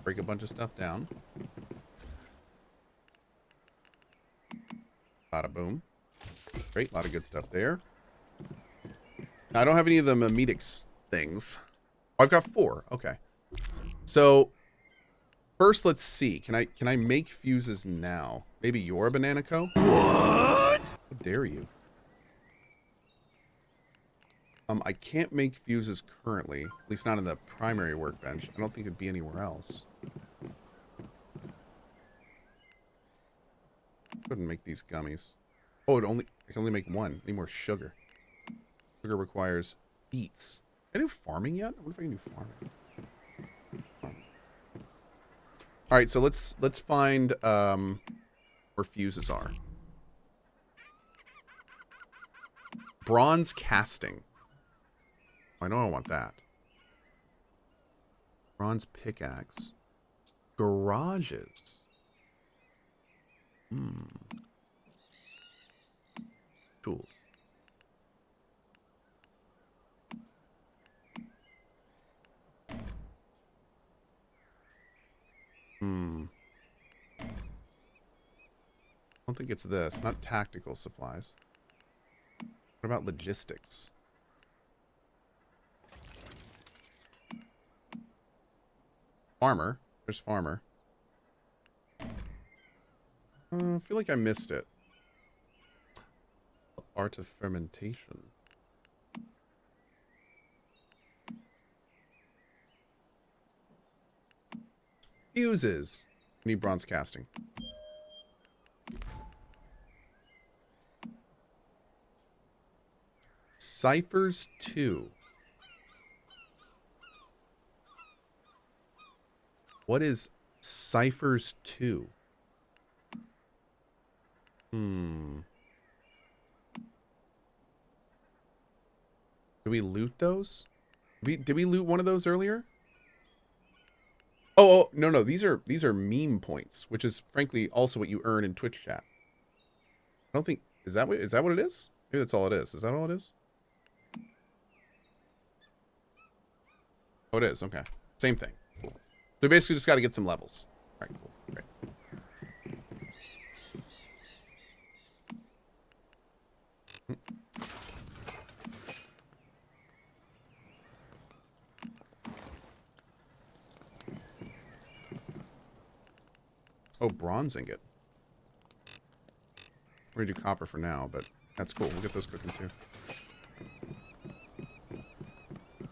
break a bunch of stuff down. Bada boom. Great, a lot of good stuff there. Now, I don't have any of the memetics things. Oh, I've got 4. Okay. So first, let's see. Can I make fuses now? Maybe you're a banana co? What? How dare you? I can't make fuses currently, at least not in the primary workbench. I don't think it'd be anywhere else. Couldn't make these gummies. Oh, I can only make 1. Need more sugar. Sugar requires beets. Can I do farming yet? I wonder if I can do farming. All right, so let's find where fuses are. Bronze casting. I know I want that. Bronze pickaxe. Garages. Tools. I don't think it's this. Not tactical supplies. What about logistics? Farmer. There's farmer. I feel like I missed it. Art of fermentation. Fuses. We need bronze casting. Ciphers 2. What is Ciphers 2? Did we loot those? Did we loot one of those earlier? Oh, no. These are meme points, which is frankly also what you earn in Twitch chat. I don't think is that what it is? Maybe that's all it is. Is that all it is? Oh, it is. Okay. Same thing. Cool. So we basically just got to get some levels. All right, cool. Great. Oh, bronze ingot. We're gonna do copper for now, but that's cool. We'll get those cooking too.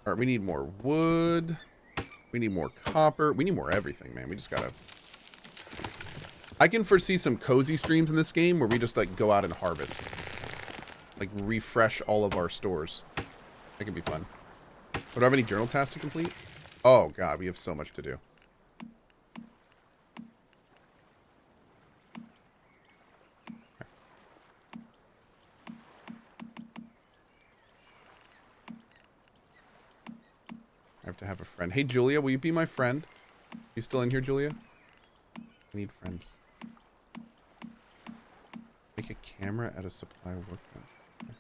All right, we need more wood. We need more copper. We need more everything, man. We just gotta... I can foresee some cozy streams in this game where we just, like, go out and harvest. Like, refresh all of our stores. That can be fun. Do I have any journal tasks to complete? Oh, God, we have so much to do. I have to have a friend. Hey, Julia, will you be my friend? You still in here, Julia? I need friends. Make a camera at a supply workbench. Okay.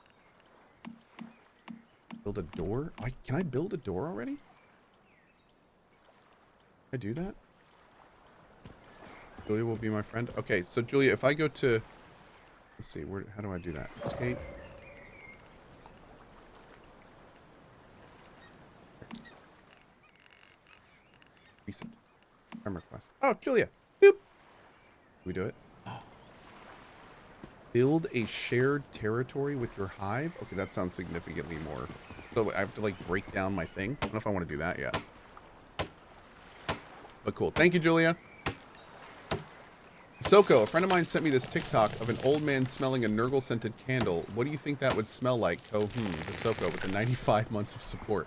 Build a door? Can I build a door already? Can I do that? Julia will be my friend. Okay, so Julia, if I go to... Let's see, how do I do that? Escape. Recent. Friend request. Oh, Julia. Boop. Can we do it? Build a shared territory with your hive? Okay, that sounds significantly more. So I have to, like, break down my thing. I don't know if I want to do that yet. But cool. Thank you, Julia. Soko, a friend of mine sent me this TikTok of an old man smelling a Nurgle-scented candle. What do you think that would smell like? Oh, the Soko with the 95 months of support.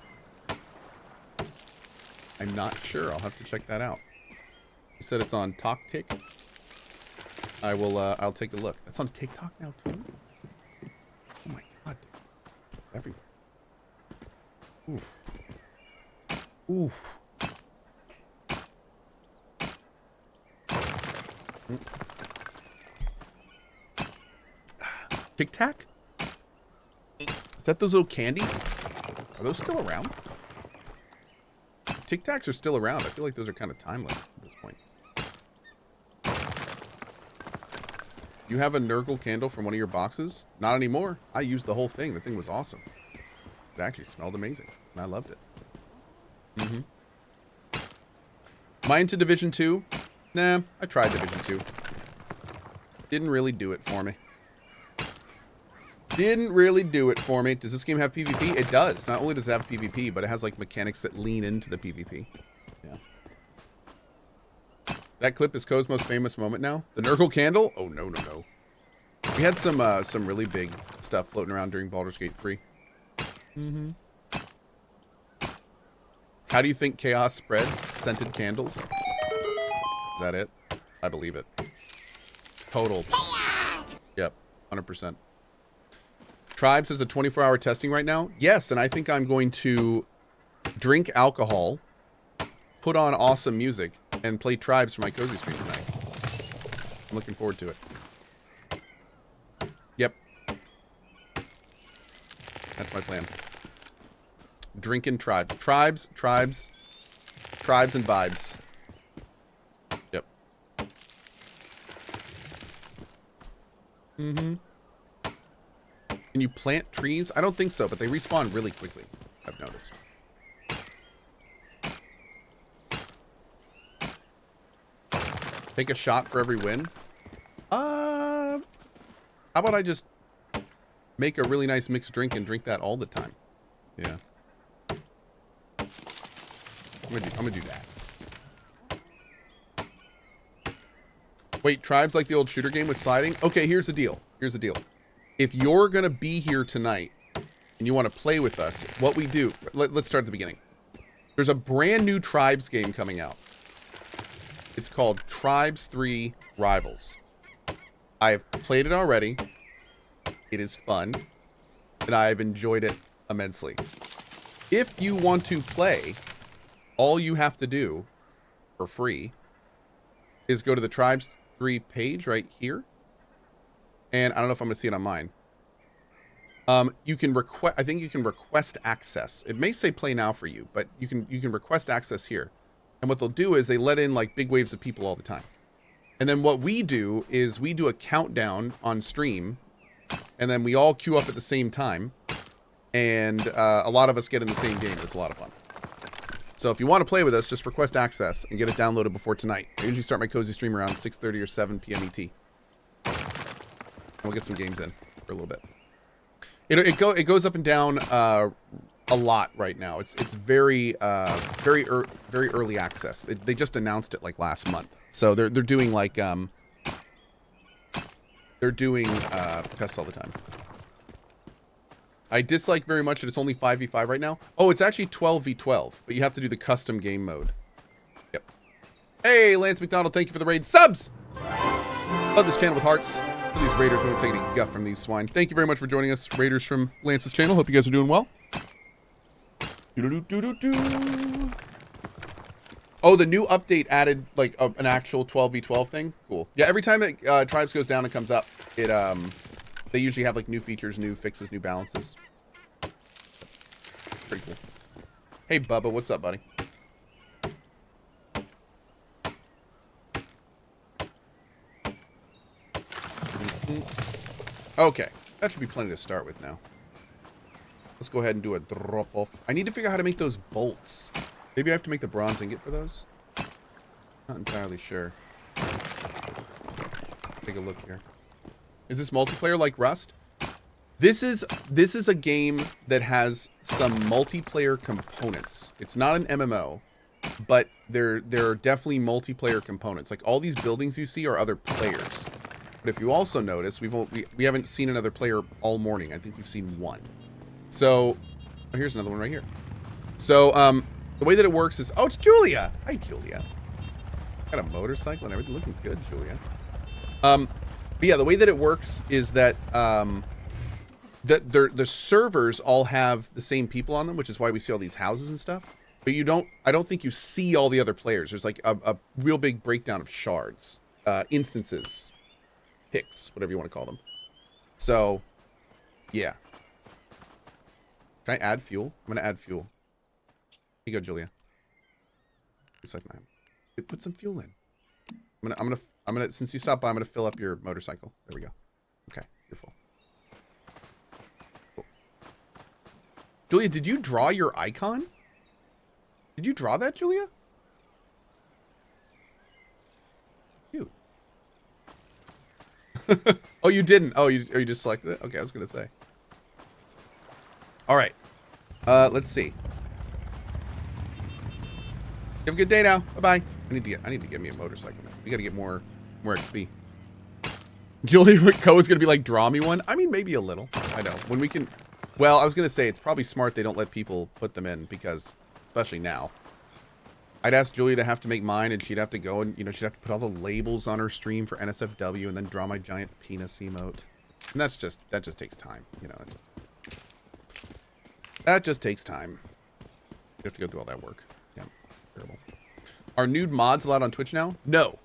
I'm not sure. I'll have to check that out. You said it's on TokTik. I will, I'll take a look. That's on TikTok now, too? Oh my god, dude. It's everywhere. Oof. Oof. Tic Tac? Is that those little candies? Are those still around? Tic Tacs are still around. I feel like those are kind of timeless at this point. You have a Nurgle candle from one of your boxes? Not anymore. I used the whole thing. The thing was awesome. It actually smelled amazing, and I loved it. Am I into Division 2? Nah, I tried Division 2. Didn't really do it for me. Didn't really do it for me. Does this game have PvP? It does. Not only does it have PvP, but it has like mechanics that lean into the PvP. Yeah. That clip is Cohh's most famous moment now. The Nurgle candle? Oh no, no, no. We had some really big stuff floating around during Baldur's Gate 3. How do you think chaos spreads? Scented candles. Is that it? I believe it. Total. Yep. 100%. Tribes has a 24-hour testing right now. Yes, and I think I'm going to drink alcohol, put on awesome music, and play Tribes for my cozy stream tonight. I'm looking forward to it. Yep. That's my plan. Drinking Tribes. Tribes and vibes. Yep. Can you plant trees? I don't think so, but they respawn really quickly, I've noticed. Take a shot for every win? How about I just make a really nice mixed drink and drink that all the time? Yeah. I'm gonna do that. Wait, Tribes like the old shooter game with sliding? Okay, here's the deal. Here's the deal. If you're going to be here tonight and you want to play with us, what we do... Let's start at the beginning. There's a brand new Tribes game coming out. It's called Tribes 3 Rivals. I've played it already. It is fun. And I've enjoyed it immensely. If you want to play, all you have to do, for free, is go to the Tribes 3 page right here. And I don't know if I'm going to see it on mine. You can request. I think you can request access. It may say play now for you, but you can request access here. And what they'll do is they let in like big waves of people all the time. And then what we do is we do a countdown on stream, and then we all queue up at the same time. And a lot of us get in the same game. It's a lot of fun. So if you want to play with us, just request access and get it downloaded before tonight. I usually start my cozy stream around 6:30 or 7 p.m. ET. We'll get some games in for a little bit. It goes up and down a lot right now. It's very early access. They just announced it like last month, so they're doing like tests all the time. I dislike very much that it's only 5v5 right now. Oh, it's actually 12v12, but you have to do the custom game mode. Yep. Hey, Lance McDonald, thank you for the raid subs. Love this channel with hearts. These raiders won't take any guff from these swine. Thank you very much for joining us, raiders from Lance's channel. Hope you guys are doing well. Oh, the new update added like an actual 12v12 thing. Cool. Yeah, every time it Tribes goes down and comes up, it they usually have like new features, new fixes, new balances. Pretty cool. Hey Bubba, what's up, buddy? Okay, that should be plenty to start with now. Let's go ahead and do a drop off. I need to figure out how to make those bolts. Maybe I have to make the bronze ingot for those. Not entirely sure. Take a look here. Is this multiplayer like Rust? This is a game that has some multiplayer components. It's not an MMO, but there are definitely multiplayer components. Like all these buildings you see are other players. But if you also notice, we haven't seen another player all morning. I think we've seen one. So, oh, here's another one right here. So, the way that it works is, oh, it's Julia. Hi, Julia. Got a motorcycle and everything. Looking good, Julia. But yeah, the way that it works is that the servers all have the same people on them, which is why we see all these houses and stuff. But I don't think you see all the other players. There's like a real big breakdown of shards, instances, picks, whatever you want to call them. So, yeah. Can I add fuel? I'm going to add fuel. Here you go, Julia. It's like, man, put some fuel in. I'm gonna. Since you stopped by, I'm gonna fill up your motorcycle. There we go. Okay, you're full. Cool. Julia, did you draw your icon? Did you draw that, Julia? Cute. Oh, you didn't. Oh, you just selected it. Okay, I was gonna say. All right. Let's see. You have a good day now. Bye-bye. I need to get me a motorcycle, man. We gotta get more XP. Julie, Cohh is gonna be like, draw me one. I mean, maybe a little. I know. When we can. Well, I was gonna say it's probably smart they don't let people put them in because, especially now. I'd ask Julia to have to make mine, and she'd have to go and she'd have to put all the labels on her stream for NSFW, and then draw my giant penis emote. And that just takes time. That just takes time. You have to go through all that work. Yeah, terrible. Are nude mods allowed on Twitch now? No.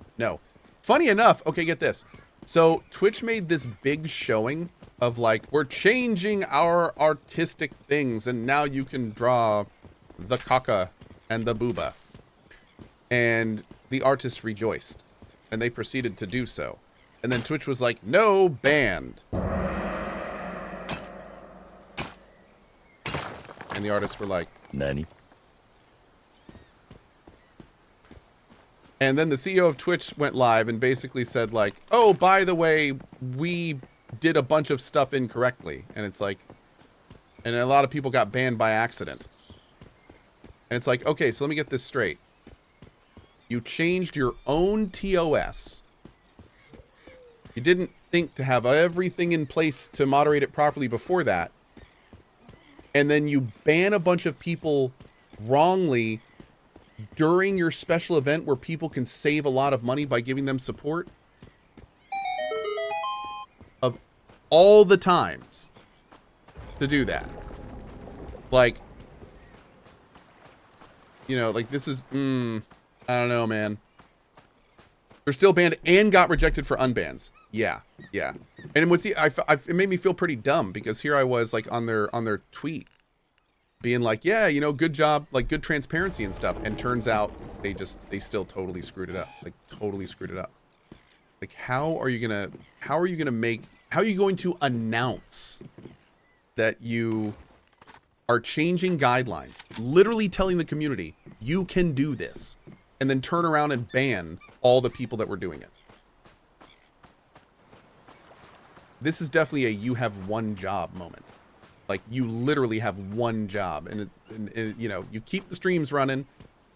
Funny enough, okay, get this. So Twitch made this big showing of like, we're changing our artistic things, and now you can draw the caca and the booba. And the artists rejoiced, and they proceeded to do so. And then Twitch was like, no, banned. And the artists were like, Nani? And then the CEO of Twitch went live and basically said like, oh, by the way, we did a bunch of stuff incorrectly. And it's like, and a lot of people got banned by accident. And it's like, okay, so let me get this straight. You changed your own TOS. You didn't think to have everything in place to moderate it properly before that. And then you ban a bunch of people wrongly during your special event where people can save a lot of money by giving them support. Of all the times to do that. Like, like this is, I don't know, man. They're still banned and got rejected for unbans. Yeah. And what's it made me feel pretty dumb because here I was like on their tweet being like, yeah, good job, like good transparency and stuff. And turns out they still totally screwed it up. Like totally screwed it up. Like how are you going to announce that you are changing guidelines, literally telling the community you can do this, and then turn around and ban all the people that were doing it? This is definitely a you have one job moment. Like you literally have one job, and you keep the streams running,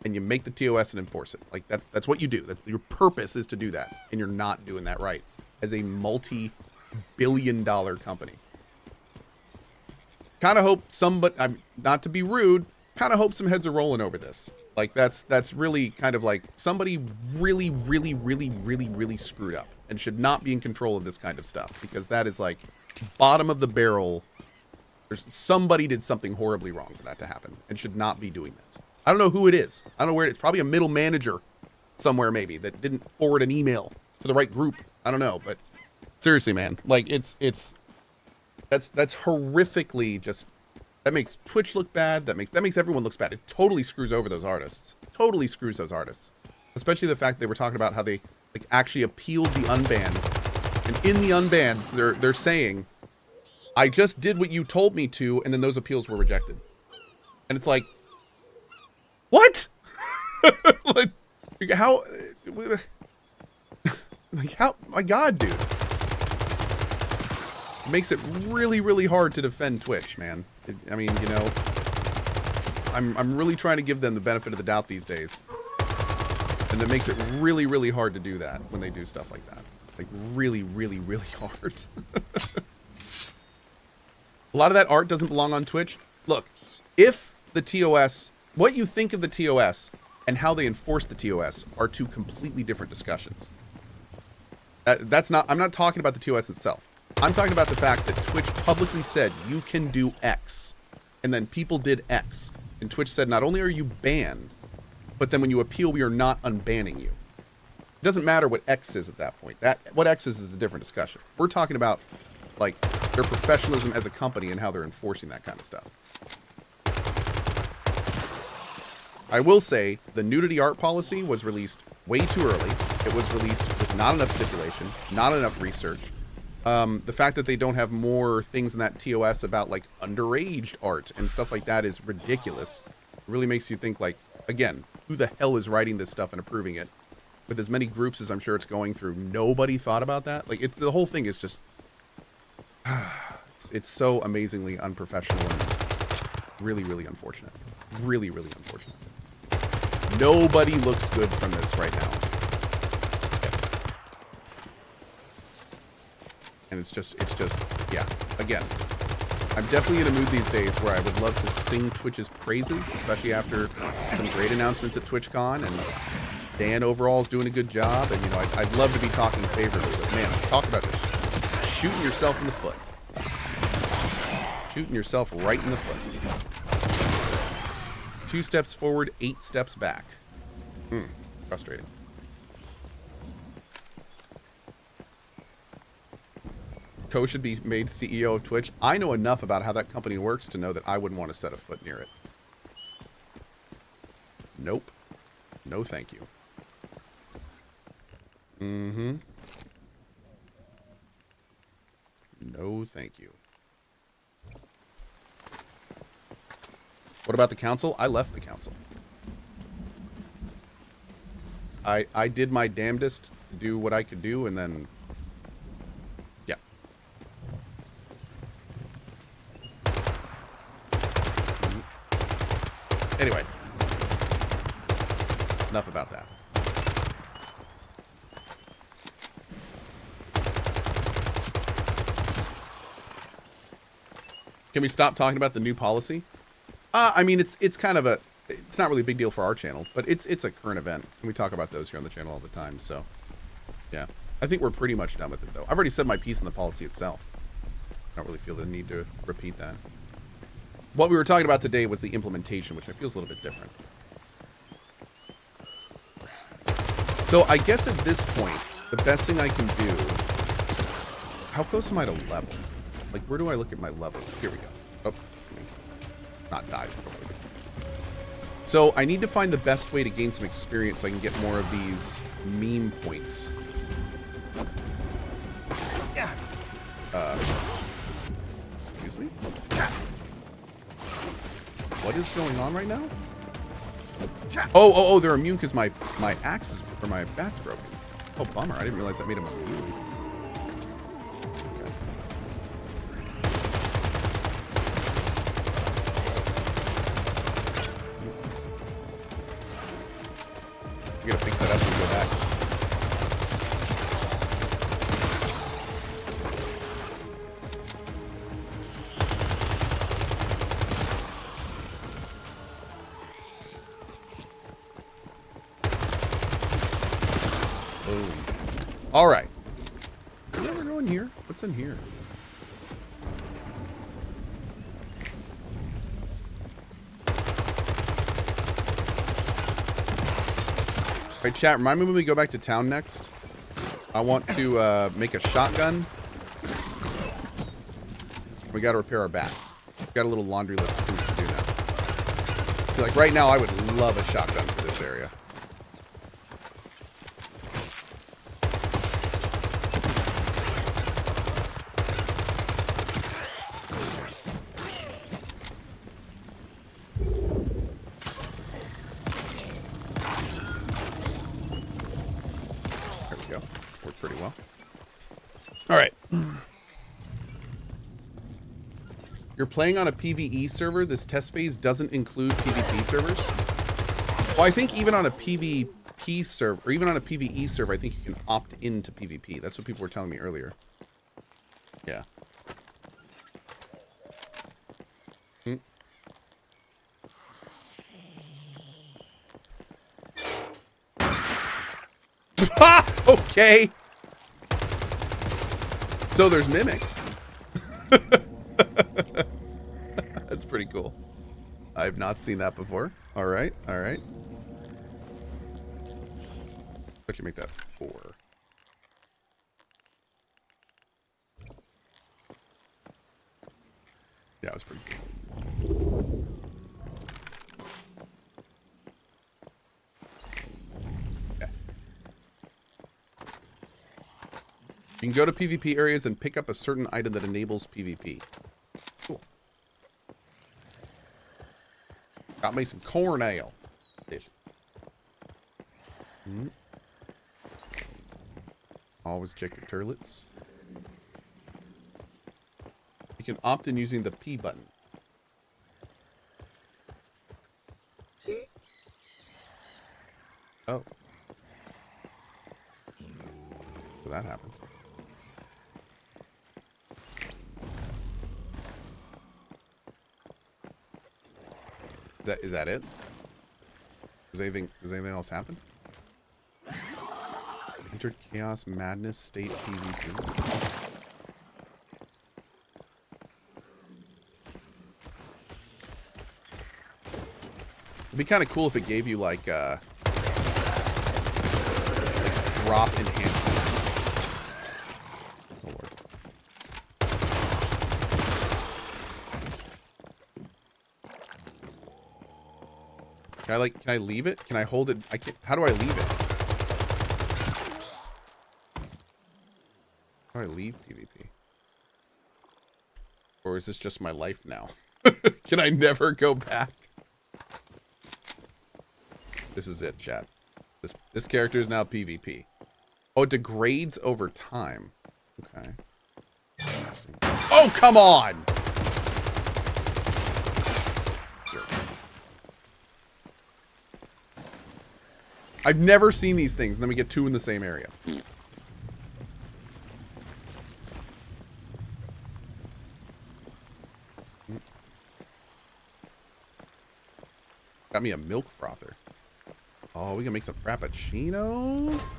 and you make the TOS and enforce it. Like that's what you do. That's your purpose, is to do that, and you're not doing that right as a multi-billion-dollar company. Kind of hope somebody, not to be rude, kind of hope some heads are rolling over this. Like that's really kind of like somebody really screwed up and should not be in control of this kind of stuff, because that is like bottom of the barrel. Somebody did something horribly wrong for that to happen and should not be doing this. I don't know who it is. I don't know where it is. Probably a middle manager somewhere maybe that didn't forward an email to the right group. I don't know, but seriously, man, like that's horrifically just, that makes Twitch look bad. That makes everyone look bad. It totally screws over those artists. Totally screws those artists. Especially the fact they were talking about how they like actually appealed the unban. And in the unbans, they're saying, I just did what you told me to, and then those appeals were rejected. And it's like, what? Like how? Like how? My God, dude. It makes it really hard to defend Twitch, man. I mean, I'm really trying to give them the benefit of the doubt these days, and it makes it really hard to do that when they do stuff like that. Like really hard. A lot of that art doesn't belong on Twitch. Look, if the TOS, what you think of the TOS and how they enforce the TOS are two completely different discussions. I'm not talking about the TOS itself. I'm talking about the fact that Twitch publicly said you can do X, and then people did X. And Twitch said, not only are you banned, but then when you appeal, we are not unbanning you. It doesn't matter what X is at that point. What X is a different discussion. We're talking about like their professionalism as a company and how they're enforcing that kind of stuff. I will say the nudity art policy was released way too early. It was released with not enough stipulation, not enough research. The fact that they don't have more things in that TOS about like underage art and stuff like that is ridiculous. It really makes you think like, again, who the hell is writing this stuff and approving it? With as many groups as I'm sure it's going through, nobody thought about that. Like, it's the whole thing is just, it's so amazingly unprofessional and really, really unfortunate. Really, really unfortunate. Nobody looks good from this right now. And it's just, yeah. Again, I'm definitely in a mood these days where I would love to sing Twitch's praises, especially after some great announcements at TwitchCon, and Dan overall is doing a good job, and, you know, I'd love to be talking favorably, but man, talk about this. Shooting yourself in the foot. Shooting yourself right in the foot. 2 steps forward, 8 steps back. Frustrating. Cohh should be made CEO of Twitch. I know enough about how that company works to know that I wouldn't want to set a foot near it. Nope. No thank you. No thank you. What about the council? I left the council. I did my damnedest to do what I could do, and then, yeah. Anyway. Enough about that. Can we stop talking about the new policy? I mean, it's kind of it's not really a big deal for our channel, but it's a current event, and we talk about those here on the channel all the time, so, yeah. I think we're pretty much done with it, though. I've already said my piece on the policy itself. I don't really feel the need to repeat that. What we were talking about today was the implementation, which I feel is a little bit different. So I guess at this point, the best thing I can do... How close am I to level? Like, where do I look at my levels? Here we go. Oh, not die. So I need to find the best way to gain some experience so I can get more of these meme points. Excuse me? What is going on right now? Oh, they're immune because my axe is, or my bat's broken. Oh, bummer. I didn't realize that made them immune. We gotta fix that up and go back. Boom. All right. Did we ever go in here? What's in here? All right, chat, remind me when we go back to town next. I want to make a shotgun. We got to repair our bat. We've got a little laundry list of things to do now. So, like, right now, I would love a shotgun for this area. You're playing on a PvE server. This test phase doesn't include PvP servers. Well, I think even on a PvP server, or even on a PvE server, I think you can opt into PvP. That's what people were telling me earlier. Yeah. Okay. So there's mimics. That's pretty cool. I've not seen that before. All right, all right. Actually, make that 4. Yeah, it's pretty cool. You can go to PvP areas and pick up a certain item that enables PvP. Cool. Got me some corn ale. Dishes. Always check your turlets. You can opt in using the P button. Oh. So that happened. Is that it? Does anything else happen? Entered Chaos Madness State PvP. It'd be kind of cool if it gave you like drop enhancements. Oh Lord. Can I leave it? Can I hold it? I can't. How do I leave it? How do I leave PvP? Or is this just my life now? Can I never go back? This is it, chat. This character is now PvP. Oh, it degrades over time. Okay. Oh, come on! I've never seen these things, and then we get two in the same area. Got me a milk frother. Oh, we can make some frappuccinos.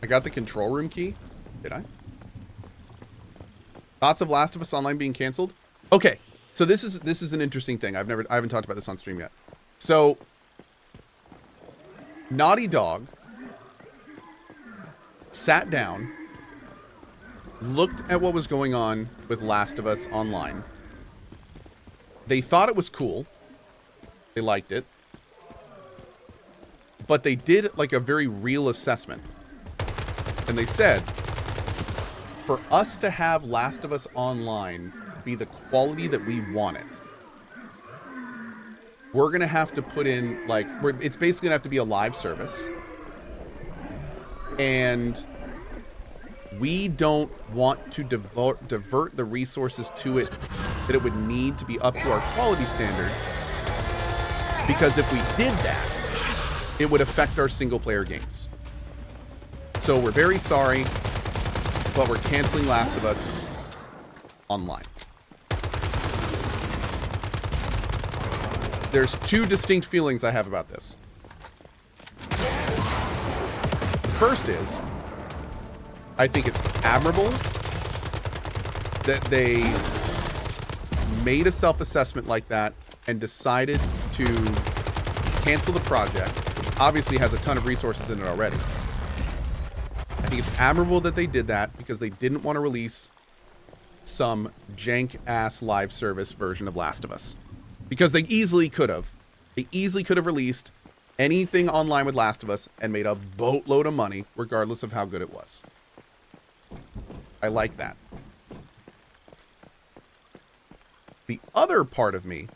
I got the control room key. Did I? Thoughts of Last of Us Online being canceled? Okay, so this is an interesting thing. I haven't talked about this on stream yet. So, Naughty Dog sat down, looked at what was going on with Last of Us Online. They thought it was cool. They liked it. But they did like a very real assessment. And they said, for us to have Last of Us Online be the quality that we want it, we're going to have to put in, like, it's basically going to have to be a live service. And we don't want to divert the resources to it that it would need to be up to our quality standards. Because if we did that, it would affect our single-player games. So we're very sorry, but we're canceling Last of Us Online. There's two distinct feelings I have about this. First is, I think it's admirable that they made a self-assessment like that and decided to cancel the project, which obviously has a ton of resources in it already. I think it's admirable that they did that because they didn't want to release some jank-ass live service version of Last of Us. Because they easily could have. They easily could have released anything online with Last of Us and made a boatload of money, regardless of how good it was. I like that. The other part of me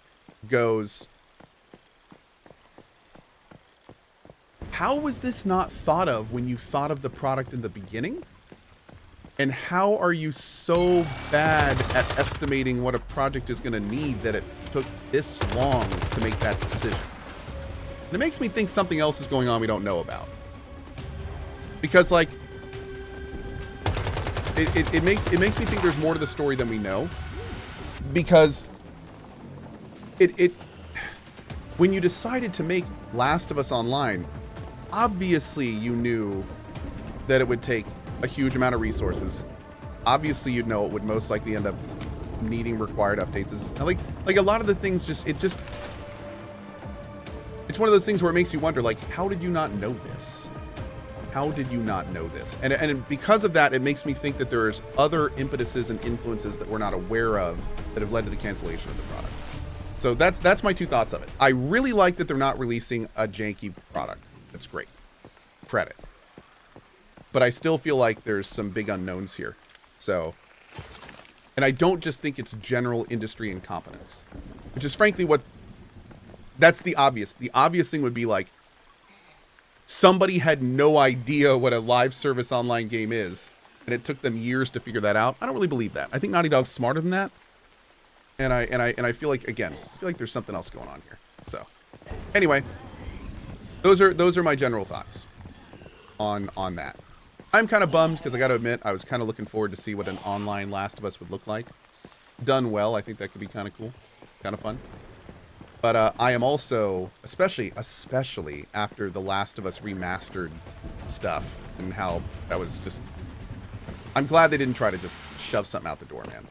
goes, how was this not thought of when you thought of the product in the beginning? And how are you so bad at estimating what a project is going to need that it took this long to make that decision? And it makes me think something else is going on we don't know about. Because, like, it makes me think there's more to the story than we know. Because when you decided to make Last of Us Online, obviously you knew that it would take a huge amount of resources. Obviously you'd know it would most likely end up needing required updates. It's like a lot of the things it's one of those things where it makes you wonder, like, how did you not know this? How did you not know this? And because of that, it makes me think that there's other impetuses and influences that we're not aware of that have led to the cancellation of the product. So that's my 2 thoughts of it. I really like that they're not releasing a janky product. That's great. Credit. But I still feel like there's some big unknowns here. So, and I don't just think it's general industry incompetence, which is frankly that's the obvious. The obvious thing would be like, somebody had no idea what a live service online game is, and it took them years to figure that out. I don't really believe that. I think Naughty Dog's smarter than that. And I feel like, again, there's something else going on here. So, anyway, those are my general thoughts on that. I'm kind of bummed because I got to admit I was kind of looking forward to see what an online Last of Us would look like. Done well, I think that could be kind of cool, kind of fun. But I am also, especially after the Last of Us remastered stuff and how that was just, I'm glad they didn't try to just shove something out the door, man.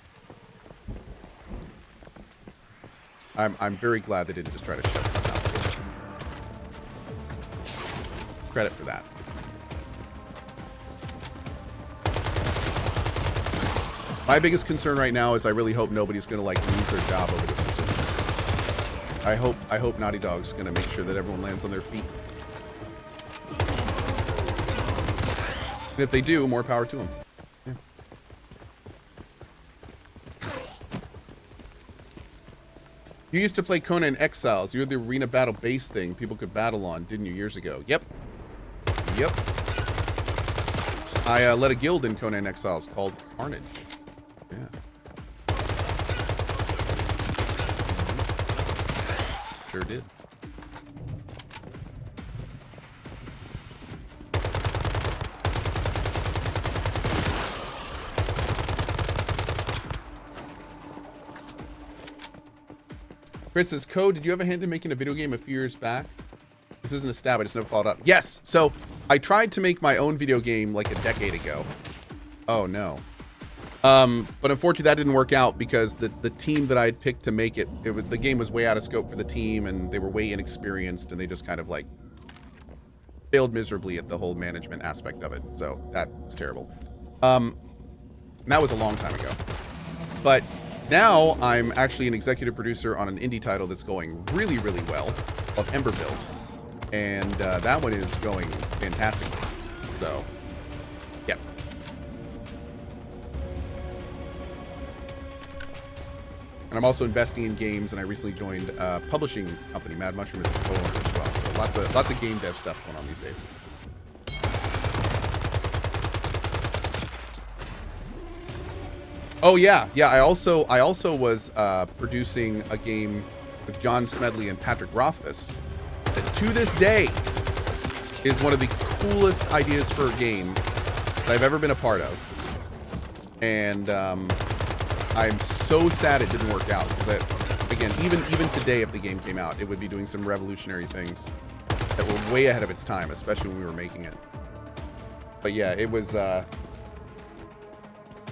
I'm very glad they didn't just try to shove something out the door. Credit for that. My biggest concern right now is I really hope nobody's going to like lose their job over this decision. I hope Naughty Dog's going to make sure that everyone lands on their feet. And if they do, more power to them. Yeah. You used to play Conan Exiles. You had the arena battle base thing people could battle on, didn't you, years ago? Yep. Yep. I led a guild in Conan Exiles called CohhCarnage. Yeah. Sure did. Chris says, Cohh, did you have a hand in making a video game a few years back? This isn't a stab, I just never followed up. Yes, so I tried to make my own video game like a decade ago. Oh no. But unfortunately that didn't work out because the team that I had picked to make it was, the game was way out of scope for the team and they were way inexperienced and they just kind of like failed miserably at the whole management aspect of it. So that was terrible. And that was a long time ago. But now I'm actually an executive producer on an indie title that's going really, really well called Emberville. And that one is going fantastically. So, yeah. And I'm also investing in games, and I recently joined a publishing company, Mad Mushroom, as a co-owner as well. So lots of game dev stuff going on these days. Oh yeah, I also was producing a game with John Smedley and Patrick Rothfuss that to this day is one of the coolest ideas for a game that I've ever been a part of. And I'm so sad it didn't work out because again, even today, if the game came out, it would be doing some revolutionary things that were way ahead of its time, especially when we were making it. But yeah, it was.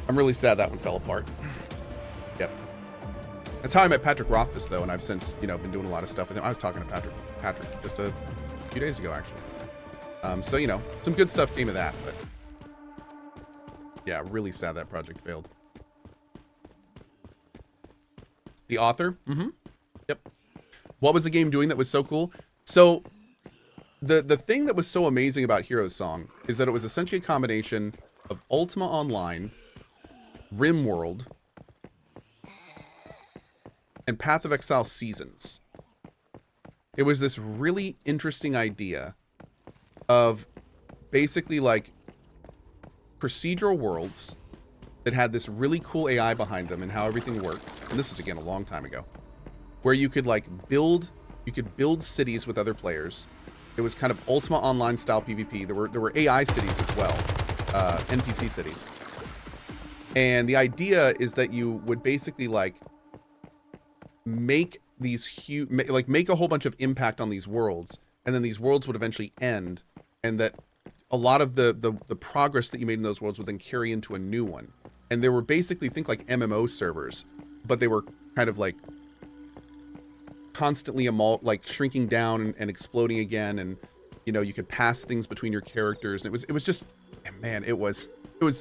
I'm really sad that one fell apart. Yep. That's how I met Patrick Rothfuss, though, and I've since, been doing a lot of stuff with him. I was talking to Patrick just a few days ago, actually. So, some good stuff came of that, but yeah, really sad that project failed. The author? Mm-hmm. Yep. What was the game doing that was so cool? So, the thing that was so amazing about Hero's Song is that it was essentially a combination of Ultima Online, RimWorld, and Path of Exile Seasons. It was this really interesting idea of basically like procedural worlds that had this really cool AI behind them and how everything worked. And this is again a long time ago, where you could build cities with other players. It was kind of Ultima Online style PvP. There were AI cities as well, NPC cities. And the idea is that you would basically make these huge, make a whole bunch of impact on these worlds, and then these worlds would eventually end, and that a lot of the progress that you made in those worlds would then carry into a new one. And they were basically, think like MMO servers, but they were kind of constantly shrinking down and exploding again. And You know, you could pass things between your characters. It was just, man, it was there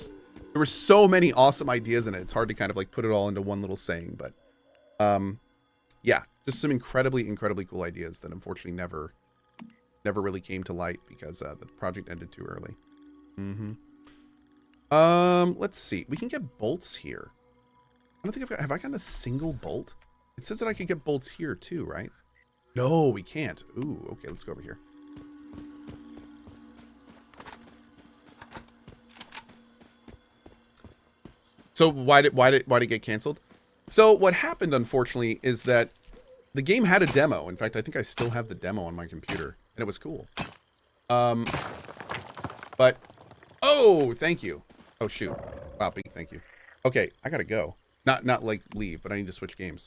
were so many awesome ideas in it. It's hard to kind of like put it all into one little saying, but yeah, just some incredibly cool ideas that unfortunately never really came to light because the project ended too early. Let's see. We can get bolts here. I don't think have I gotten a single bolt? It says that I can get bolts here too, right? No, we can't. Ooh, okay, let's go over here. So why did it get canceled? So what happened, unfortunately, is that the game had a demo. In fact, I think I still have the demo on my computer, and it was cool. But oh, thank you. Oh shoot. Wow, big thank you. Okay, I gotta go. Not like leave, but I need to switch games.